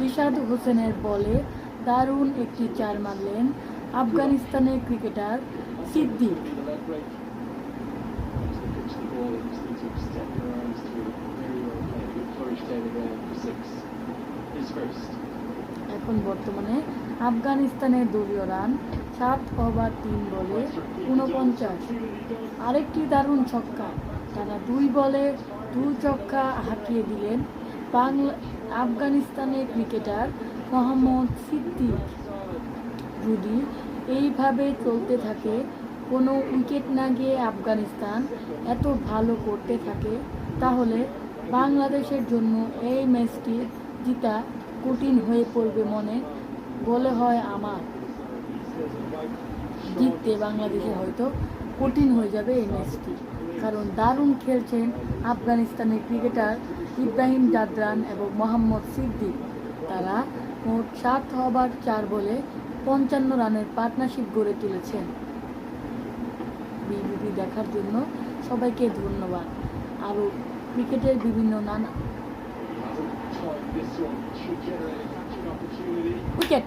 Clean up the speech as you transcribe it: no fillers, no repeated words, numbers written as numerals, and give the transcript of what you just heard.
রিশাদ হোসেনের বলে দারুণ একটি চার মারলেন আফগানিস্তানের ক্রিকেটার সিদ্দিক। এখন বর্তমানে আফগানিস্তানের দলীয় রান 7 ওভার 3 বলে 49। আরেকটি দারুণ ছক্কা, টানা 2 বলে 2 ছক্কা হাঁকিয়ে দিলেন আফগানিস্তানের ক্রিকেটার মোহাম্মদ সিদ্দিক। যদি এইভাবে চলতে থাকে, কোনো উইকেট না গিয়ে আফগানিস্তান এত ভালো করতে থাকে, তাহলে বাংলাদেশের জন্য এই ম্যাচটি জিতা কঠিন হয়ে পড়বে বলে হয় আমার। জিততে বাংলাদেশে হয়তো কঠিন হয়ে যাবে এই ম্যাচটি, কারণ দারুণ খেলছেন আফগানিস্তানের ক্রিকেটার ইব্রাহিম জাদরান এবং মোহাম্মদ সিদ্দিক। তারা মোট 7 ওভার 4 বলে 55 রানের পার্টনারশিপ গড়ে তুলেছেন। বিবিপি দেখার জন্য সবাইকে ধন্যবাদ। আরও ক্রিকেটের বিভিন্ন নানা উইকেট